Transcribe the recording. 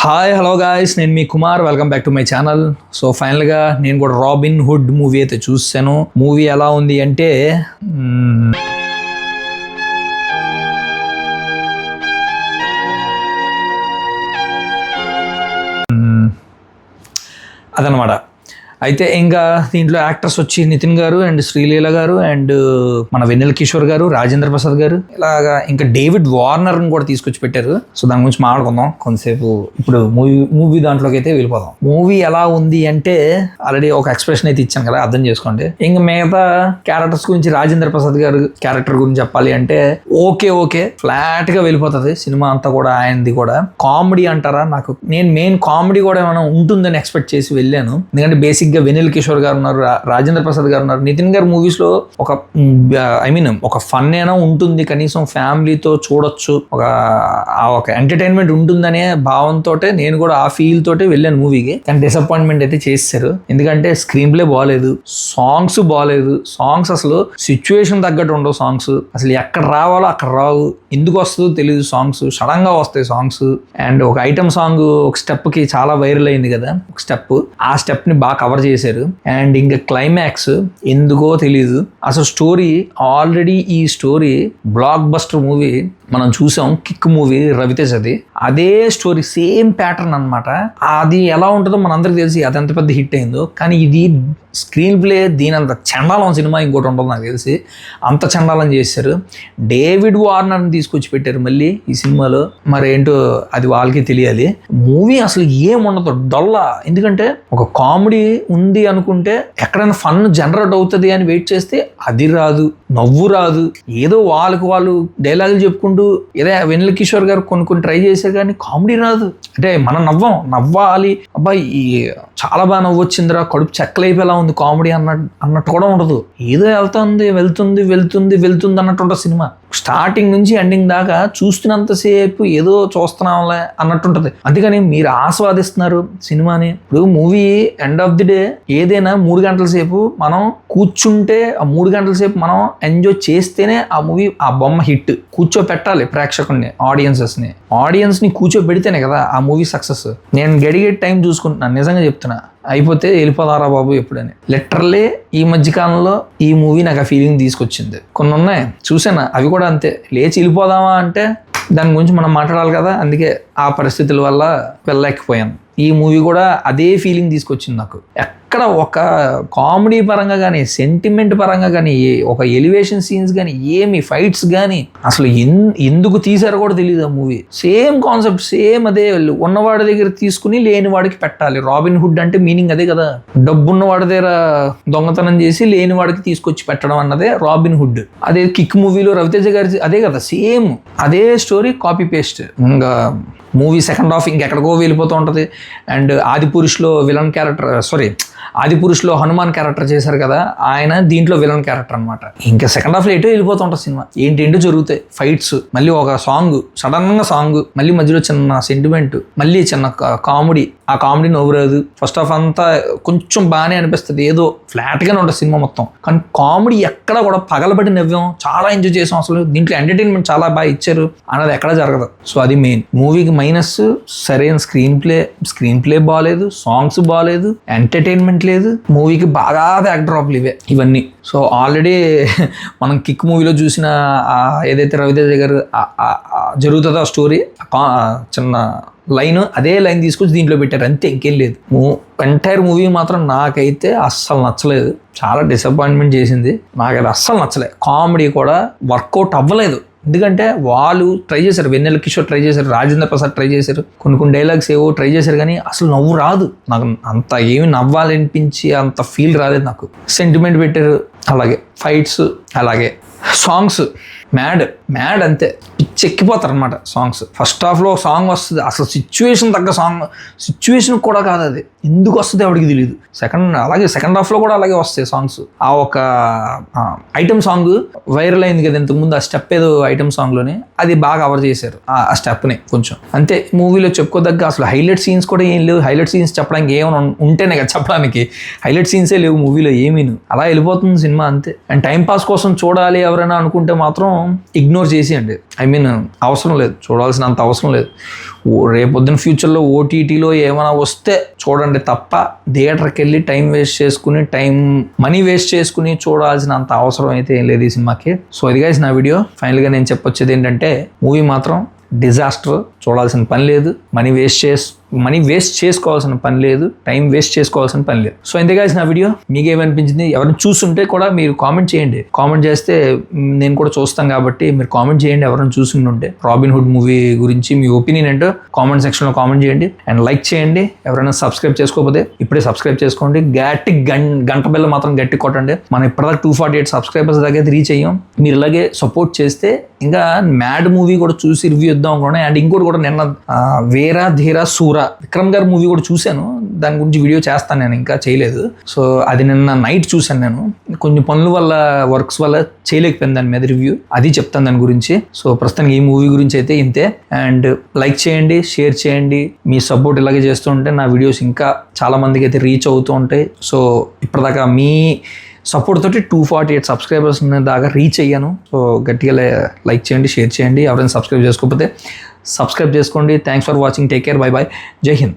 Hi hello guys, నేను మీ Kumar. Welcome back to my channel. So ఫైనల్గా నేను కూడా రాబిన్ హుడ్ మూవీ అయితే చూసాను. మూవీ ఎలా ఉంది అంటే అదనమాట. అయితే ఇంకా దీంట్లో యాక్టర్స్ వచ్చి నితిన్ గారు అండ్ శ్రీలీల గారు అండ్ మన వెన్నెల కిషోర్ గారు, రాజేంద్ర ప్రసాద్ గారు, ఇలాగా ఇంకా డేవిడ్ వార్నర్ని కూడా తీసుకొచ్చి పెట్టారు. సో దాని గురించి మాట్లాడుకుందాం కొంతసేపు. ఇప్పుడు మూవీ దాంట్లోకి అయితే వెళ్ళిపోదాం. మూవీ ఎలా ఉంది అంటే ఆల్రెడీ ఒక ఎక్స్ప్రెషన్ అయితే ఇచ్చాను కదా, అర్థం చేసుకోండి. ఇంకా మిగతా క్యారెక్టర్స్ గురించి రాజేంద్ర ప్రసాద్ గారు క్యారెక్టర్ గురించి చెప్పాలి అంటే ఓకే ఫ్లాట్ గా వెళ్ళిపోతుంది సినిమా అంతా కూడా. ఆయనది కూడా కామెడీ అంటారా, నాకు నేను మెయిన్ కామెడీ కూడా ఏమైనా ఉంటుందని ఎక్స్పెక్ట్ చేసి వెళ్ళాను. ఎందుకంటే బేసిక్ గా వెనిల్ కిషోర్ గారు ఉన్నారు, రాజేంద్ర ప్రసాద్ గారు ఉన్నారు. నితిన్ గారు మూవీస్ లో ఒక ఫన్ అయినా ఉంటుంది, కనీసం ఫ్యామిలీతో చూడొచ్చు, ఒక ఎంటర్టైన్మెంట్ ఉంటుందనే భావంతో నేను కూడా ఆ ఫీల్ తోటే వెళ్ళాను మూవీకి. కానీ డిసప్పాయింట్మెంట్ అయితే చేశారు. ఎందుకంటే స్క్రీన్ ప్లే బాగాలేదు, సాంగ్స్ బాగాలేదు. సాంగ్స్ అసలు సిచ్యువేషన్ తగ్గట్టు ఉండవు. సాంగ్స్ అసలు ఎక్కడ రావాలో అక్కడ రావు, ఎందుకు వస్తుందో తెలియదు. సాంగ్స్ సడన్ గా వస్తాయి సాంగ్స్. అండ్ ఒక ఐటమ్ సాంగ్ ఒక స్టెప్ కి చాలా వైరల్ అయింది కదా, ఒక స్టెప్, ఆ స్టెప్ ని బాగా కవర్ చేశారు. అండ్ ఇంకా క్లైమాక్స్ ఎందుకో తెలీదు. అసలు స్టోరీ ఆల్రెడీ, ఈ స్టోరీ బ్లాక్ బస్టర్ మూవీ మనం చూసాం, కిక్ మూవీ రవితేజ్, అదే స్టోరీ సేమ్ ప్యాటర్న్ అనమాట. అది ఎలా ఉంటుందో మనందరికి తెలిసి అది ఎంత పెద్ద హిట్ అయిందో. కానీ ఇది స్క్రీన్ ప్లే దీనంత చండాలం సినిమా ఇంకోటి ఉంటుంది నాకు తెలిసి, అంత చండాలం చేశారు. డేవిడ్ వార్నర్ని తీసుకొచ్చి పెట్టారు మళ్ళీ ఈ సినిమాలో. మరి ఏంటో అది వాళ్ళకి తెలియాలి. మూవీ అసలు ఏముండదు, డొల్లా. ఎందుకంటే ఒక కామెడీ ఉంది అనుకుంటే ఎక్కడైనా ఫన్ జనరేట్ అవుతుంది అని వెయిట్ చేస్తే అది రాదు, నవ్వు రాదు. ఏదో వాళ్ళకి వాళ్ళు డైలాగులు చెప్పుకుంటూ ఏదో వెన్నెల కిషోర్ గారు కొన్ని ట్రై చేశారు, కానీ కామెడీ రాదు. అంటే మనం నవ్వాలి, అబ్బాయి చాలా బాగా నవ్వు వచ్చిందిరా, కడుపు చెక్కలైపోయేలా ఉంది కామెడీ అన్నట్టు కూడా ఉండదు. ఏదో వెళ్తుంది అన్నట్టు ఉంటుంది సినిమా. స్టార్టింగ్ నుంచి ఎండింగ్ దాకా చూస్తున్నంతసేపు ఏదో చూస్తున్నాంలే అన్నట్టుంటది. అందుకని మీరు ఆస్వాదిస్తున్నారు సినిమాని. ఇప్పుడు movie end of the day ఏదైనా 3 గంటల సేపు మనం కూర్చుంటే, ఆ 3 గంటల సేపు మనం ఎంజాయ్ చేస్తేనే ఆ మూవీ, ఆ బొమ్మ హిట్. కూర్చోపెట్టాలి ప్రేక్షకుల్ని, ఆడియన్స్ ని కూర్చోబెడితేనే కదా ఆ మూవీ సక్సెస్. నేను గడిగే టైం చూసుకుంటున్నాను, నిజంగా చెప్తున్నా. అయిపోతే వెళ్ళిపోదారా బాబు ఎప్పుడని. లిటరల్లీ ఈ మధ్యకాలంలో ఈ మూవీ నాకు ఆ ఫీలింగ్ తీసుకొచ్చింది. కొన్ని ఉన్నాయి చూసాను, అవి కూడా అంతే. లేచి వెళ్ళిపోదామా అంటే దాని గురించి మనం మాట్లాడాలి కదా, అందుకే ఆ పరిస్థితుల వల్ల వెళ్ళలేకపోయాను. ఈ మూవీ కూడా అదే ఫీలింగ్ తీసుకొచ్చింది నాకు. ఎక్కడ ఒక కామెడీ పరంగా కానీ, సెంటిమెంట్ పరంగా కానీ, ఒక ఎలివేషన్ సీన్స్ కానీ, ఏమి ఫైట్స్ కానీ అసలు ఎందుకు తీసారో కూడా తెలియదు ఆ మూవీ. సేమ్ కాన్సెప్ట్, సేమ్ అదే. ఉన్నవాడి దగ్గర తీసుకుని లేని వాడికి పెట్టాలి. రాబిన్ హుడ్ అంటే మీనింగ్ అదే కదా, డబ్బున్నవాడి దగ్గర దొంగతనం చేసి లేని వాడికి తీసుకొచ్చి పెట్టడం అన్నదే రాబిన్ హుడ్. అదే కిక్ మూవీలో రవితేజ గారి అదే కదా, సేమ్ అదే స్టోరీ, కాపీ పేస్ట్. ఇంకా మూవీ సెకండ్ హాఫ్ ఇంకెక్కడికో వెళ్ళిపోతూ ఉంటుంది. అండ్ ఆదిపురుష్లో విలన్ క్యారెక్టర్, ఆదిపురుష్లో హనుమాన్ క్యారెక్టర్ చేశారు కదా, ఆయన దీంట్లో విలన్ క్యారెక్టర్ అనమాట. ఇంకా సెకండ్ హాఫ్లో ఎటో వెళ్ళిపోతూ ఉంటుంది సినిమా. ఏంటో జరుగుతాయి ఫైట్స్, మళ్ళీ ఒక సాంగ్, సడన్ గా సాంగ్, మళ్ళీ మధ్యలో చిన్న సెంటిమెంట్, మళ్ళీ చిన్న కామెడీ. ఆ కామెడీ నవ్వురాదు. ఫస్ట్ హాఫ్ అంతా కొంచెం బాగానే అనిపిస్తుంది, ఏదో ఫ్లాట్ గానే ఉంటుంది సినిమా మొత్తం. కానీ కామెడీ ఎక్కడ కూడా పగలబడి నవ్వాం, చాలా ఎంజాయ్ చేసాం. అసలు దీంట్లో ఎంటర్టైన్మెంట్ చాలా బాగా ఇచ్చారు అన్నది ఎక్కడ జరగదు. సో అది మెయిన్. మూవీకి మైనస్ సరైన స్క్రీన్ ప్లే బాగాలేదు, సాంగ్స్ బాగాలేదు, ఎంటర్టైన్మెంట్ లేదు. మూవీకి బాగా బ్యాక్ డ్రాప్లు ఇవన్నీ. సో ఆల్రెడీ మనం కిక్ మూవీలో చూసిన ఏదైతే రవితేజ గారు జరుగుతుందో ఆ స్టోరీ, చిన్న లైన్, అదే లైన్ తీసుకొచ్చి దీంట్లో పెట్టారు, అంతే, ఇంకేం లేదు. ఎంటైర్ మూవీ మాత్రం నాకైతే అస్సలు నచ్చలేదు. చాలా డిసప్పాయింట్మెంట్ చేసింది. నాకైతే అస్సలు నచ్చలేదు. కామెడీ కూడా వర్కౌట్ అవ్వలేదు. ఎందుకంటే వాళ్ళు ట్రై చేశారు, వెన్నెల కిషోర్ ట్రై చేశారు, రాజేంద్ర ప్రసాద్ ట్రై చేశారు, కొన్ని డైలాగ్స్ ఏవో ట్రై చేశారు, కానీ అసలు నవ్వు రాదు నాకు. అంత ఏమి నవ్వాలనిపించి అంత ఫీల్ రాలేదు నాకు. సెంటిమెంట్ పెట్టారు, అలాగే ఫైట్స్, అలాగే సాంగ్స్ మ్యాడ్ అంతే, పిచ్చెక్కిపోతారు అనమాట సాంగ్స్. ఫస్ట్ హాఫ్లో సాంగ్ వస్తుంది, అసలు సిచ్యువేషన్ తగ్గ సాంగ్, సిచ్యువేషన్ కూడా కాదు అది, ఎందుకు వస్తుంది ఎవరికి తెలియదు. సెకండ్ హాఫ్లో కూడా అలాగే వస్తాయి సాంగ్స్. ఆ ఒక ఐటమ్ సాంగ్ వైరల్ అయింది కదా ఇంతకుముందు, ఆ స్టెప్ ఏదో ఐటమ్ సాంగ్లోనే, అది బాగా కవర్ చేశారు ఆ స్టెప్ని కొంచెం, అంతే. మూవీలో చెప్పుకోదగ్గ అసలు హైలైట్ సీన్స్ కూడా ఏం లేవు. హైలైట్ సీన్స్ చెప్పడానికి ఏమైనా ఉంటేనే కదా చెప్పడానికి, హైలైట్ సీన్సే లేవు మూవీలో ఏమీను. అలా వెళ్ళిపోతుంది సినిమా అంతే. అండ్ టైం పాస్ కోసం చూడాలి ఎవరైనా అనుకుంటే మాత్రం ఇగ్నోర్ చేసేయండి. ఐ మీన్ అవసరం లేదు, చూడాల్సినంత అవసరం లేదు. రేపొద్దున ఫ్యూచర్లో ఓటీటీలో ఏమైనా వస్తే చూడండి తప్ప థియేటర్కి వెళ్ళి టైం వేస్ట్ చేసుకుని మనీ వేస్ట్ చేసుకుని చూడాల్సినంత అవసరం అయితే ఏం లేదు ఈ సినిమాకి. సో అది గైస్ నా వీడియో. ఫైనల్గా నేను చెప్పొచ్చేది ఏంటంటే మూవీ మాత్రం డిజాస్టర్, చూడాల్సిన పని లేదు, మనీ వేస్ట్ చేసుకోవాల్సిన పని లేదు, టైం వేస్ట్ చేసుకోవాల్సిన పని లేదు. సో ఇంతే గైస్ నా వీడియో. మీకేమనిపించింది? ఎవరైనా చూస్తుంటే కూడా మీరు కామెంట్ చేయండి. కామెంట్ చేస్తే నేను కూడా చూస్తాను కాబట్టి మీరు కామెంట్ చేయండి. ఎవరైనా చూస్తుంటే రాబిన్ హుడ్ మూవీ గురించి మీ ఒపీనియన్ ఏంటో కామెంట్ సెక్షన్లో కామెంట్ చేయండి. అండ్ లైక్ చేయండి. ఎవరైనా సబ్స్క్రైబ్ చేసుకోకపోతే ఇప్పుడే సబ్స్క్రైబ్ చేసుకోండి. గంట బిల్ల మాత్రం గట్టి కొట్టండి. మనం ఇప్పటిదాకా 248 సబ్స్క్రైబర్స్ దగ్గర రీచ్ అయ్యాం. మీరు ఇలాగే సపోర్ట్ చేస్తే ఇంకా మ్యాడ్ మూవీ కూడా చూసి రివ్యూ ఇద్దాం అనుకున్నాను. అండ్ ఇంకోటి కూడా నిన్న వేరా ధీరా సూరా విక్రమ్ గారి మూవీ కూడా చూశాను. దాని గురించి వీడియో చేస్తాను, నేను ఇంకా చేయలేదు. సో అది నిన్న నైట్ చూశాను. నేను కొన్ని పనుల వల్ల వర్క్స్ వల్ల చేయలేకపోయాను దాని మీద రివ్యూ. అది చెప్తాను దాని గురించి. సో ప్రస్తుతానికి ఈ మూవీ గురించి అయితే ఇంతే. అండ్ లైక్ చేయండి, షేర్ చేయండి. మీ సపోర్ట్ ఇలాగే చేస్తూ ఉంటే నా వీడియోస్ ఇంకా చాలా మందికి అయితే రీచ్ అవుతూ ఉంటాయి. సో ఇప్పటిదాకా మీ సపోర్ట్ తోటి 248 సబ్స్క్రైబర్స్ దాకా రీచ్ అయ్యాను. సో గట్టిగా లైక్ చేయండి, షేర్ చేయండి. ఎవరైనా సబ్స్క్రైబ్ చేసుకోకపోతే సబ్స్క్రైబ్ చేసుకోండి. Thanks for watching. Take care. By by. జై హింద్.